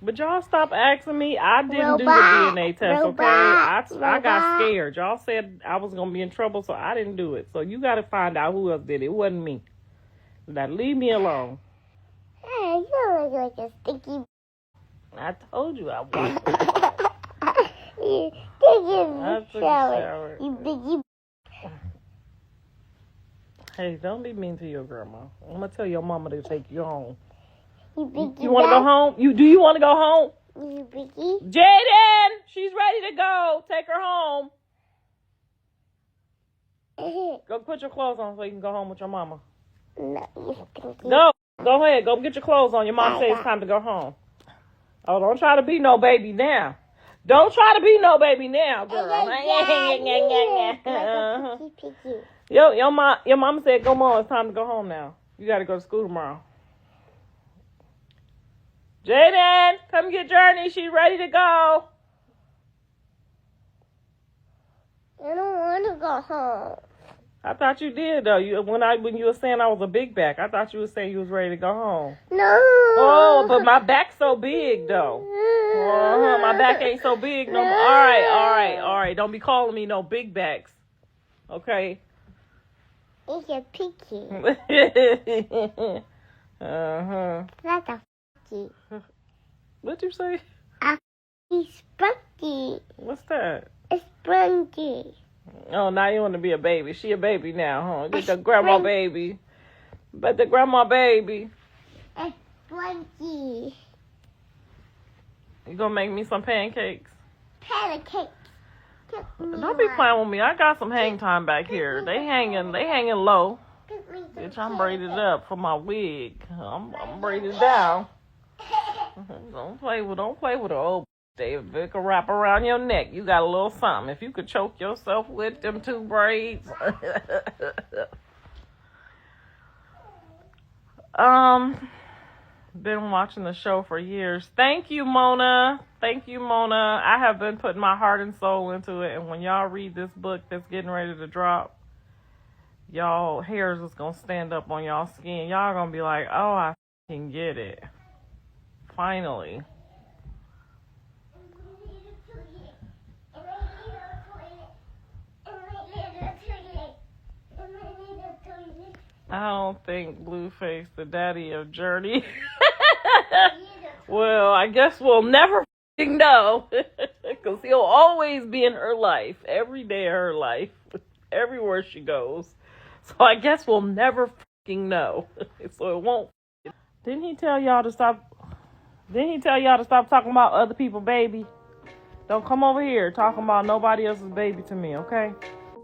But y'all stop asking me. I didn't do the DNA test, okay? I got scared. Y'all said I was going to be in trouble, so I didn't do it. So you got to find out who else did it. It wasn't me. Now leave me alone. Hey, you look like a sticky. I told you I was. You took a shower. You. Hey, don't be mean to your grandma. I'm going to tell your mama to take you home. You want to go home? Do you want to go home? You biggie. Jaden, she's ready to go. Take her home. Go put your clothes on so you can go home with your mama. No, you stinky. Go ahead. Go get your clothes on. Your mom says it's time to go home. Oh, don't try to be no baby now. Don't try to be no baby now, girl. Your mama said, "Come on, it's time to go home now. You got to go to school tomorrow." Jaden, come get Journey. She's ready to go. I don't want to go home. I thought you did though. When you were saying I was a big back, I thought you were saying you was ready to go home. No. Oh, but my back's so big though. My back ain't so big no more. All right. Don't be calling me no big backs. Okay. It's a picky. That's a fucky. What'd you say? It's spongy. What's that? It's spongy. Oh, now you want to be a baby. She a baby now, huh? Get the grandma baby. But the grandma baby. It's spongy. You gonna make me some pancakes? Pancakes. Don't be playing with me. I got some hang time back here. They hanging low. Bitch, I'm braided up for my wig. I'm braided down. Don't play with the old David. It can wrap around your neck. You got a little something. If you could choke yourself with them two braids. Been watching the show for years. Thank you, Mona. I have been putting my heart and soul into it. And when y'all read this book that's getting ready to drop, y'all hairs is going to stand up on y'all skin. Y'all going to be like, oh, I can get it. Finally. I don't think Blueface the daddy of Journey. Well, I guess we'll never know. Because he'll always be in her life. Every day of her life. Everywhere she goes. So I guess we'll never know. So it won't. Didn't he tell y'all to stop talking about other people's baby? Don't come over here talking about nobody else's baby to me, okay?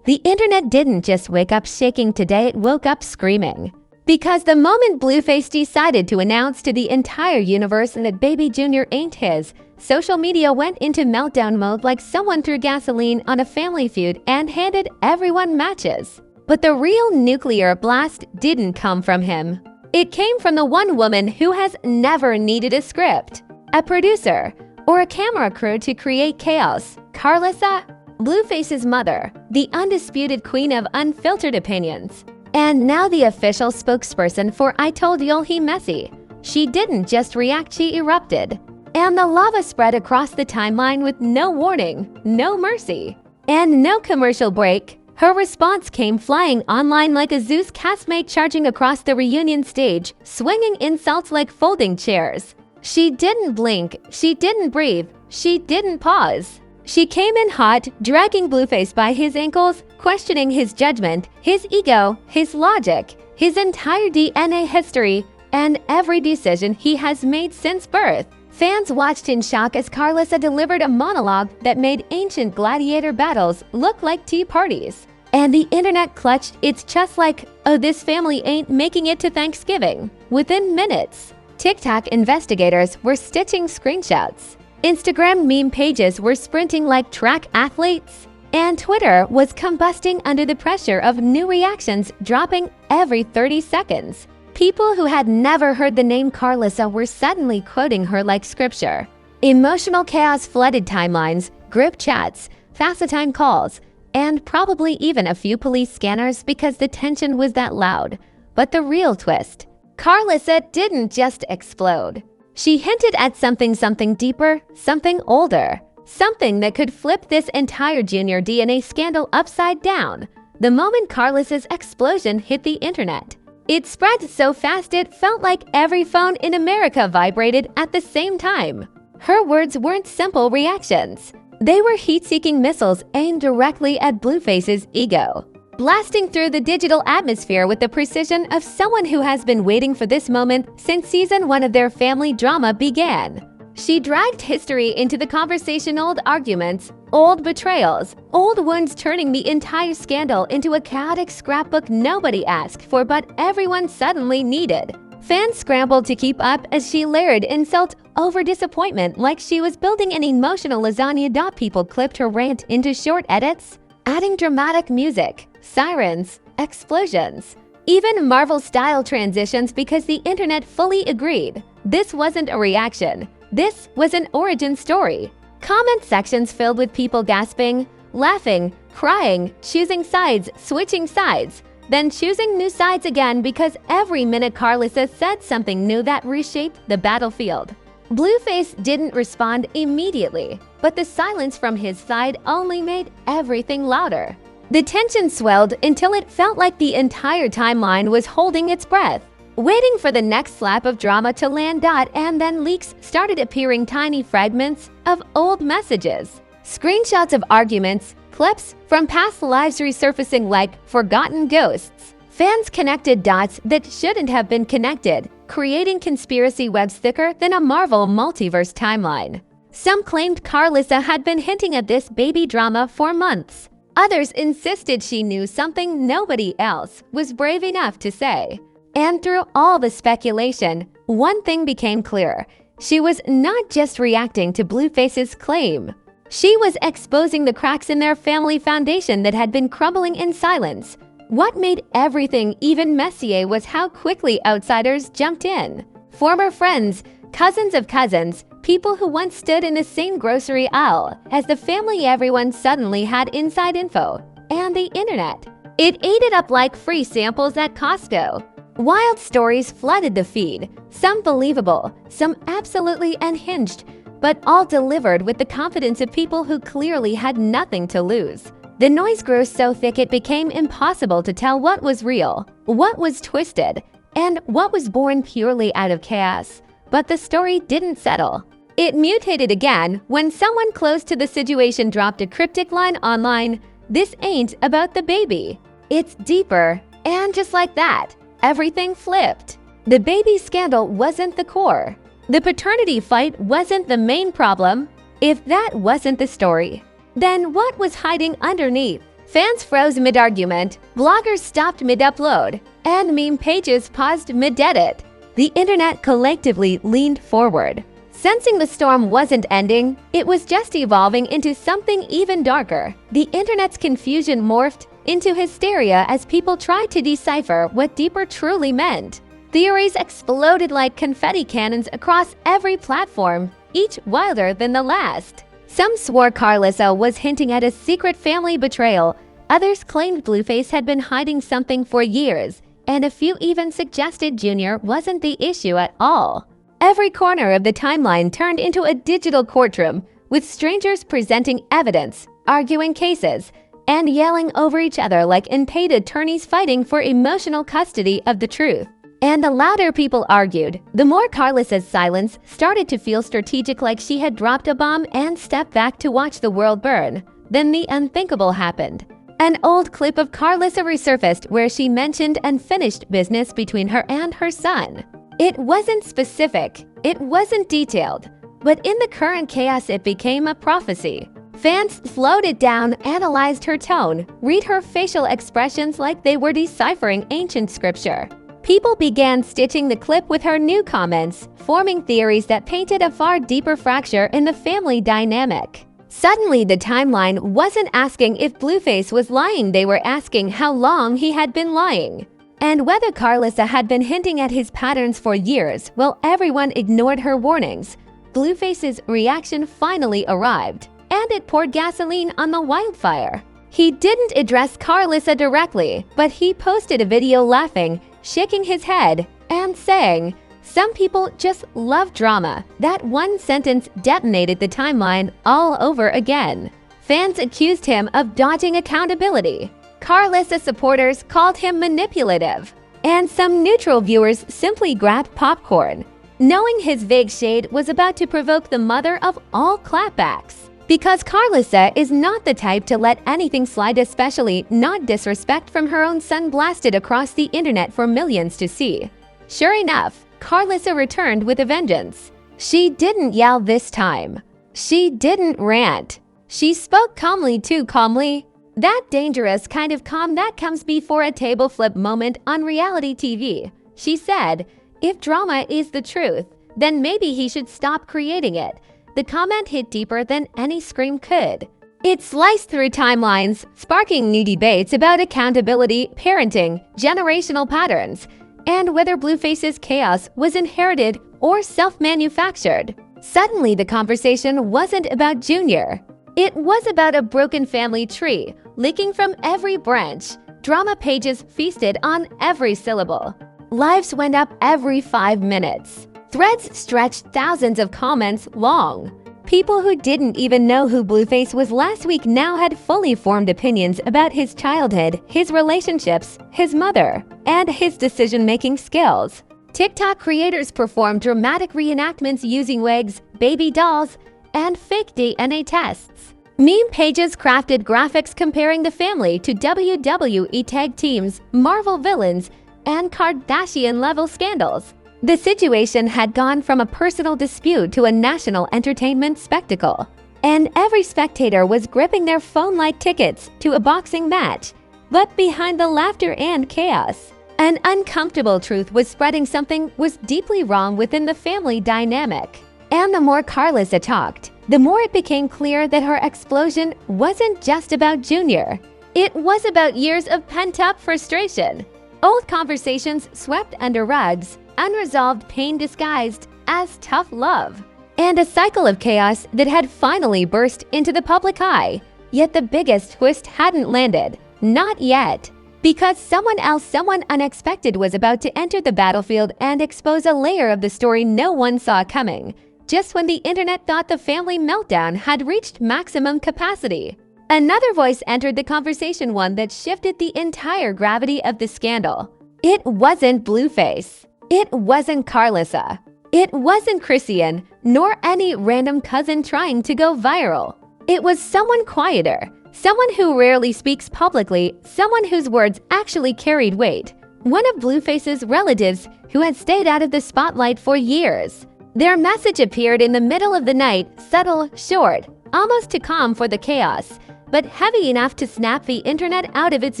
The internet didn't just wake up shaking today, it woke up screaming. Because the moment Blueface decided to announce to the entire universe that Baby Jr. ain't his, social media went into meltdown mode like someone threw gasoline on a family feud and handed everyone matches. But the real nuclear blast didn't come from him. It came from the one woman who has never needed a script, a producer, or a camera crew to create chaos, Karlissa, Blueface's mother, the undisputed queen of unfiltered opinions. And now the official spokesperson for I Told Y'all He Messy. She didn't just react, she erupted. And the lava spread across the timeline with no warning, no mercy, and no commercial break. Her response came flying online like a Zeus castmate charging across the reunion stage, swinging insults like folding chairs. She didn't blink, she didn't breathe, she didn't pause. She came in hot, dragging Blueface by his ankles, questioning his judgment, his ego, his logic, his entire DNA history, and every decision he has made since birth. Fans watched in shock as Karlissa delivered a monologue that made ancient gladiator battles look like tea parties. And the internet clutched its chest like, oh, this family ain't making it to Thanksgiving. Within minutes, TikTok investigators were stitching screenshots. Instagram meme pages were sprinting like track athletes, and Twitter was combusting under the pressure of new reactions dropping every 30 seconds. People who had never heard the name Karlissa were suddenly quoting her like scripture. Emotional chaos flooded timelines, group chats, FaceTime calls, and probably even a few police scanners because the tension was that loud. But the real twist, Karlissa didn't just explode. She hinted at something deeper, something older, something that could flip this entire junior DNA scandal upside down. The moment Karlissa's explosion hit the internet, it spread so fast it felt like every phone in America vibrated at the same time. Her words weren't simple reactions. They were heat-seeking missiles aimed directly at Blueface's ego, blasting through the digital atmosphere with the precision of someone who has been waiting for this moment since season 1 of their family drama began. She dragged history into the conversation, old arguments, old betrayals, old wounds, turning the entire scandal into a chaotic scrapbook nobody asked for but everyone suddenly needed. Fans scrambled to keep up as she layered insult over disappointment like she was building an emotional lasagna. People clipped her rant into short edits, adding dramatic music, sirens, explosions, even Marvel-style transitions because the internet fully agreed. This wasn't a reaction. This was an origin story. Comment sections filled with people gasping, laughing, crying, choosing sides, switching sides, then choosing new sides again because every minute Karlissa said something new that reshaped the battlefield. Blueface didn't respond immediately, but the silence from his side only made everything louder. The tension swelled until it felt like the entire timeline was holding its breath, waiting for the next slap of drama to land. And then leaks started appearing, tiny fragments of old messages, screenshots of arguments, clips from past lives resurfacing like forgotten ghosts. Fans connected dots that shouldn't have been connected, creating conspiracy webs thicker than a Marvel multiverse timeline. Some claimed Karlissa had been hinting at this baby drama for months. Others insisted she knew something nobody else was brave enough to say. And through all the speculation, one thing became clear. She was not just reacting to Blueface's claim. She was exposing the cracks in their family foundation that had been crumbling in silence. What made everything even messier was how quickly outsiders jumped in. Former friends, cousins of cousins, people who once stood in the same grocery aisle as the family. Everyone suddenly had inside info. And the internet. It ate it up like free samples at Costco. Wild stories flooded the feed, some believable, some absolutely unhinged, but all delivered with the confidence of people who clearly had nothing to lose. The noise grew so thick it became impossible to tell what was real, what was twisted, and what was born purely out of chaos. But the story didn't settle. It mutated again when someone close to the situation dropped a cryptic line online, "This ain't about the baby. It's deeper." And just like that, everything flipped. The baby scandal wasn't the core. The paternity fight wasn't the main problem. If that wasn't the story, then what was hiding underneath? Fans froze mid-argument, bloggers stopped mid-upload, and meme pages paused mid-edit. The internet collectively leaned forward, sensing the storm wasn't ending, it was just evolving into something even darker. The internet's confusion morphed into hysteria as people tried to decipher what deeper truly meant. Theories exploded like confetti cannons across every platform, each wilder than the last. Some swore Karlissa was hinting at a secret family betrayal. Others claimed Blueface had been hiding something for years, and a few even suggested Junior wasn't the issue at all. Every corner of the timeline turned into a digital courtroom, with strangers presenting evidence, arguing cases, and yelling over each other like unpaid attorneys fighting for emotional custody of the truth. And the louder people argued, the more Karlissa's silence started to feel strategic, like she had dropped a bomb and stepped back to watch the world burn. Then the unthinkable happened. An old clip of Karlissa resurfaced where she mentioned unfinished business between her and her son. It wasn't specific, it wasn't detailed, but in the current chaos it became a prophecy. Fans slowed it down, analyzed her tone, read her facial expressions like they were deciphering ancient scripture. People began stitching the clip with her new comments, forming theories that painted a far deeper fracture in the family dynamic. Suddenly, the timeline wasn't asking if Blueface was lying, they were asking how long he had been lying. And whether Karlissa had been hinting at his patterns for years while everyone ignored her warnings. Blueface's reaction finally arrived, and it poured gasoline on the wildfire. He didn't address Karlissa directly, but he posted a video laughing, shaking his head, and saying, Some people just love drama. That one sentence detonated the timeline all over again. Fans accused him of dodging accountability. Karlissa supporters called him manipulative. And some neutral viewers simply grabbed popcorn, knowing his vague shade was about to provoke the mother of all clapbacks. Because Karlissa is not the type to let anything slide, especially not disrespect from her own son blasted across the internet for millions to see. Sure enough, Karlissa returned with a vengeance. She didn't yell this time. She didn't rant. She spoke calmly, too calmly. That dangerous kind of calm that comes before a table flip moment on reality TV. She said, "If drama is the truth, then maybe he should stop creating it." The comment hit deeper than any scream could. It sliced through timelines, sparking new debates about accountability, parenting, generational patterns, and whether Blueface's chaos was inherited or self-manufactured. Suddenly, the conversation wasn't about Junior. It was about a broken family tree, leaking from every branch. Drama pages feasted on every syllable. Lives went up every 5 minutes. Threads stretched thousands of comments long. People who didn't even know who Blueface was last week now had fully formed opinions about his childhood, his relationships, his mother, and his decision-making skills. TikTok creators performed dramatic reenactments using wigs, baby dolls, and fake DNA tests. Meme pages crafted graphics comparing the family to WWE tag teams, Marvel villains, and Kardashian-level scandals. The situation had gone from a personal dispute to a national entertainment spectacle, and every spectator was gripping their phone-like tickets to a boxing match. But behind the laughter and chaos, an uncomfortable truth was spreading. Something was deeply wrong within the family dynamic. And the more Karlissa talked, the more it became clear that her explosion wasn't just about Junior. It was about years of pent-up frustration. Old conversations swept under rugs, unresolved pain disguised as tough love, and a cycle of chaos that had finally burst into the public eye. Yet the biggest twist hadn't landed. Not yet. Because someone unexpected was about to enter the battlefield and expose a layer of the story no one saw coming, just when the internet thought the family meltdown had reached maximum capacity. Another voice entered the conversation, one that shifted the entire gravity of the scandal. It wasn't Blueface. It wasn't Karlissa. It wasn't Chrisean, nor any random cousin trying to go viral. It was someone quieter, someone who rarely speaks publicly, someone whose words actually carried weight. One of Blueface's relatives who had stayed out of the spotlight for years. Their message appeared in the middle of the night, subtle, short, almost too calm for the chaos, but heavy enough to snap the internet out of its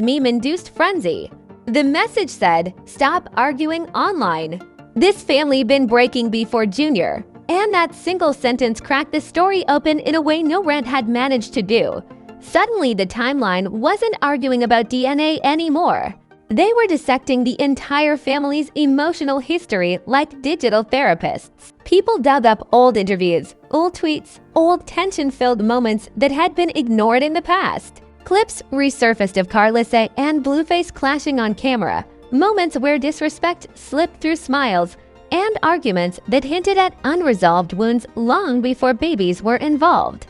meme-induced frenzy. The message said, "Stop arguing online." This family been breaking before Junior, and that single sentence cracked the story open in a way no rant had managed to do. Suddenly, the timeline wasn't arguing about DNA anymore. They were dissecting the entire family's emotional history like digital therapists. People dug up old interviews, old tweets, old tension-filled moments that had been ignored in the past. Clips resurfaced of Karlissa and Blueface clashing on camera, moments where disrespect slipped through smiles, and arguments that hinted at unresolved wounds long before babies were involved.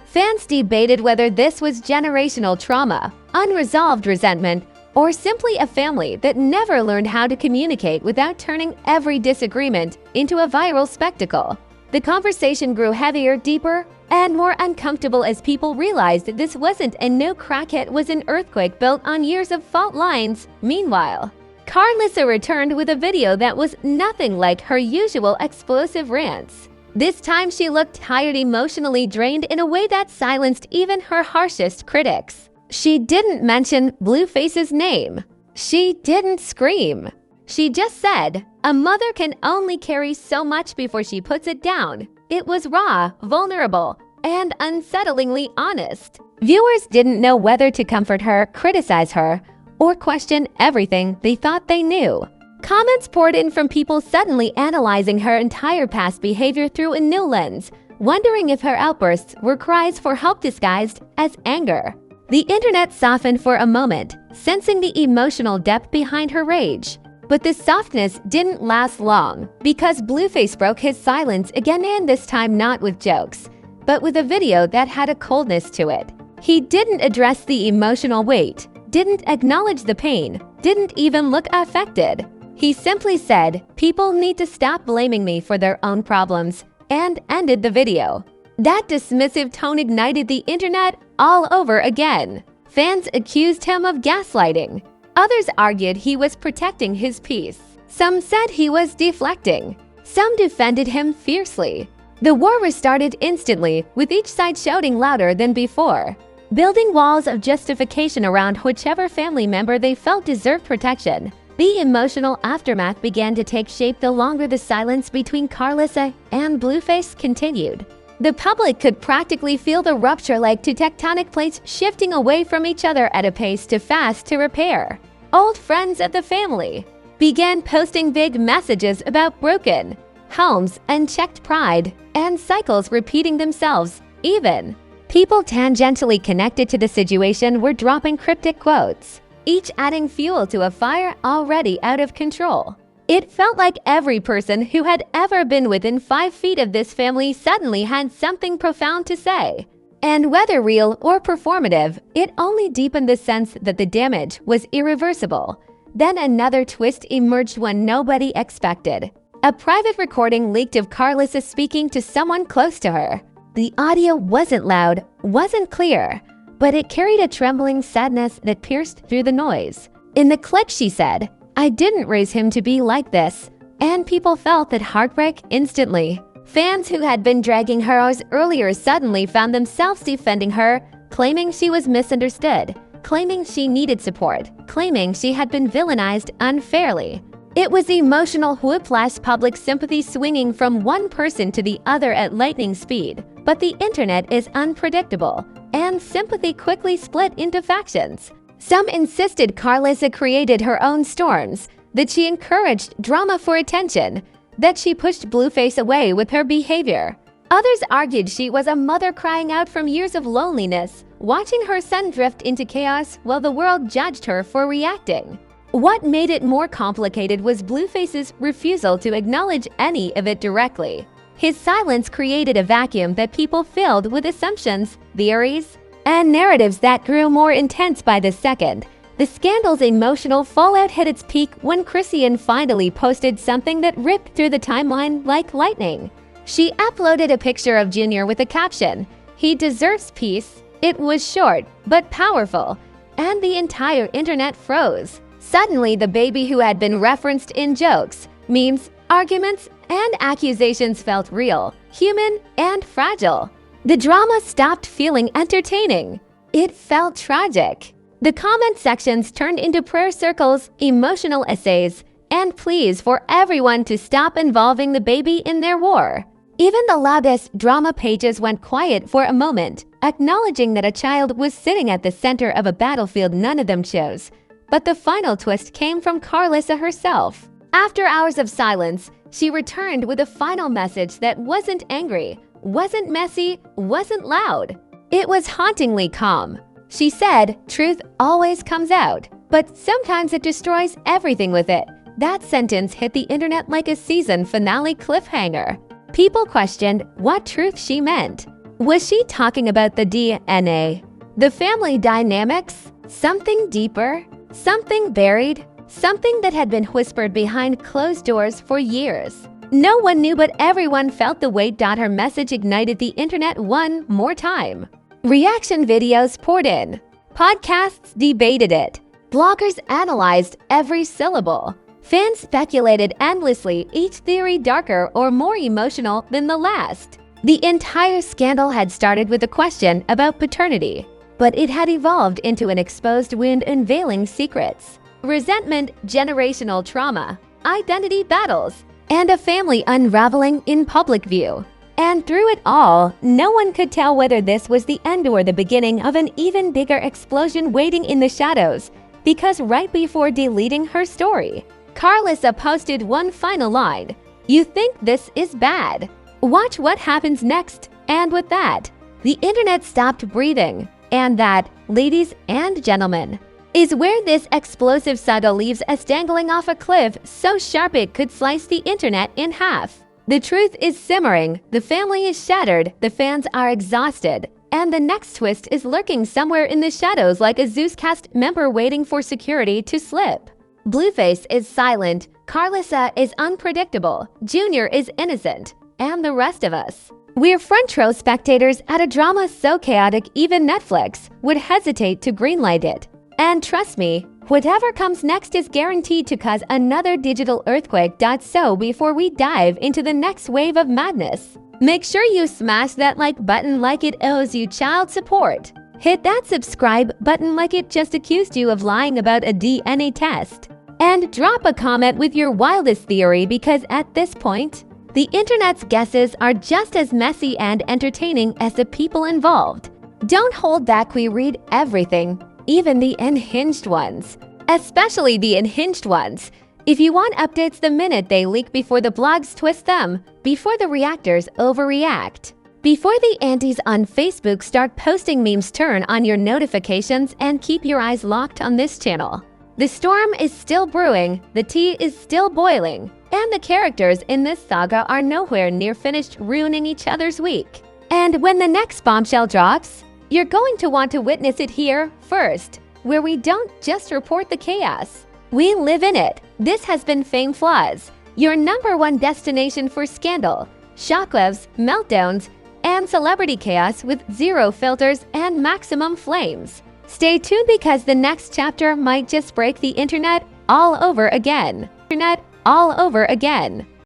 Fans debated whether this was generational trauma, unresolved resentment, or simply a family that never learned how to communicate without turning every disagreement into a viral spectacle. The conversation grew heavier, deeper, and more uncomfortable as people realized that this wasn't a no crack hit, was an earthquake built on years of fault lines. Meanwhile, Karlissa returned with a video that was nothing like her usual explosive rants. This time she looked tired, emotionally drained in a way that silenced even her harshest critics. She didn't mention Blueface's name. She didn't scream. She just said, "A mother can only carry so much before she puts it down." It was raw, vulnerable, and unsettlingly honest. Viewers didn't know whether to comfort her, criticize her, or question everything they thought they knew. Comments poured in from people suddenly analyzing her entire past behavior through a new lens, wondering if her outbursts were cries for help disguised as anger. The internet softened for a moment, sensing the emotional depth behind her rage. But this softness didn't last long because Blueface broke his silence again, and this time not with jokes, but with a video that had a coldness to it. He didn't address the emotional weight, didn't acknowledge the pain, didn't even look affected. He simply said, "People need to stop blaming me for their own problems," and ended the video. That dismissive tone ignited the internet all over again. Fans accused him of gaslighting. Others argued he was protecting his peace. Some said he was deflecting. Some defended him fiercely. The war restarted instantly, with each side shouting louder than before, building walls of justification around whichever family member they felt deserved protection. The emotional aftermath began to take shape the longer the silence between Karlissa and Blueface continued. The public could practically feel the rupture like two tectonic plates shifting away from each other at a pace too fast to repair. Old friends of the family began posting big messages about broken homes, unchecked pride, and cycles repeating themselves. Even people tangentially connected to the situation were dropping cryptic quotes, each adding fuel to a fire already out of control. It felt like every person who had ever been within 5 feet of this family suddenly had something profound to say. And whether real or performative, it only deepened the sense that the damage was irreversible. Then another twist emerged when nobody expected. A private recording leaked of Karlissa speaking to someone close to her. The audio wasn't loud, wasn't clear, but it carried a trembling sadness that pierced through the noise. In the clip she said, "I didn't raise him to be like this," and people felt that heartbreak instantly. Fans who had been dragging her hours earlier suddenly found themselves defending her, claiming she was misunderstood, claiming she needed support, claiming she had been villainized unfairly. It was emotional whiplash, public sympathy swinging from one person to the other at lightning speed. But the internet is unpredictable, and sympathy quickly split into factions. Some insisted Karlissa created her own storms, that she encouraged drama for attention, that she pushed Blueface away with her behavior. Others argued she was a mother crying out from years of loneliness, watching her son drift into chaos while the world judged her for reacting. What made it more complicated was Blueface's refusal to acknowledge any of it directly. His silence created a vacuum that people filled with assumptions, theories, and narratives that grew more intense by the second. The scandal's emotional fallout hit its peak when Chrisean finally posted something that ripped through the timeline like lightning. She uploaded a picture of Junior with a caption, "He deserves peace." It was short, but powerful, and the entire internet froze. Suddenly, the baby who had been referenced in jokes, memes, arguments, and accusations felt real, human, and fragile. The drama stopped feeling entertaining. It felt tragic. The comment sections turned into prayer circles, emotional essays, and pleas for everyone to stop involving the baby in their war. Even the loudest drama pages went quiet for a moment, acknowledging that a child was sitting at the center of a battlefield none of them chose. But the final twist came from Karlissa herself. After hours of silence, she returned with a final message that wasn't angry, wasn't messy, wasn't loud. It was hauntingly calm. She said, "Truth always comes out, but sometimes it destroys everything with it." That sentence hit the internet like a season finale cliffhanger. People questioned what truth she meant. Was she talking about the DNA? The family dynamics? Something deeper? Something buried? Something that had been whispered behind closed doors for years. No one knew, but everyone felt the weight. Her message ignited the internet one more time. Reaction videos poured in. Podcasts debated it. Bloggers analyzed every syllable. Fans speculated endlessly, each theory darker or more emotional than the last. The entire scandal had started with a question about paternity, but it had evolved into an exposed wound unveiling secrets, resentment, generational trauma, identity battles, and a family unraveling in public view. And through it all, no one could tell whether this was the end or the beginning of an even bigger explosion waiting in the shadows, because right before deleting her story, Karlissa posted one final line, "You think this is bad? Watch what happens next." And with that, the internet stopped breathing. And that, ladies and gentlemen, is where this explosive saga leaves us dangling off a cliff so sharp it could slice the internet in half. The truth is simmering, the family is shattered, the fans are exhausted, and the next twist is lurking somewhere in the shadows like a Zeus cast member waiting for security to slip. Blueface is silent, Karlissa is unpredictable, Junior is innocent, and the rest of us. We're front row spectators at a drama so chaotic even Netflix would hesitate to greenlight it. And trust me, whatever comes next is guaranteed to cause another digital earthquake. So before we dive into the next wave of madness, make sure you smash that like button like it owes you child support. Hit that subscribe button like it just accused you of lying about a DNA test. And drop a comment with your wildest theory because at this point, the internet's guesses are just as messy and entertaining as the people involved. Don't hold back, we read everything, even the unhinged ones. Especially the unhinged ones. If you want updates the minute they leak before the blogs twist them, before the reactors overreact, before the antis on Facebook start posting memes, turn on your notifications and keep your eyes locked on this channel. The storm is still brewing, the tea is still boiling, and the characters in this saga are nowhere near finished ruining each other's week. And when the next bombshell drops, you're going to want to witness it here first, where we don't just report the chaos. We live in it. This has been Fame Flaws, your #1 destination for scandal, shockwaves, meltdowns, and celebrity chaos with zero filters and maximum flames. Stay tuned because the next chapter might just break the internet all over again.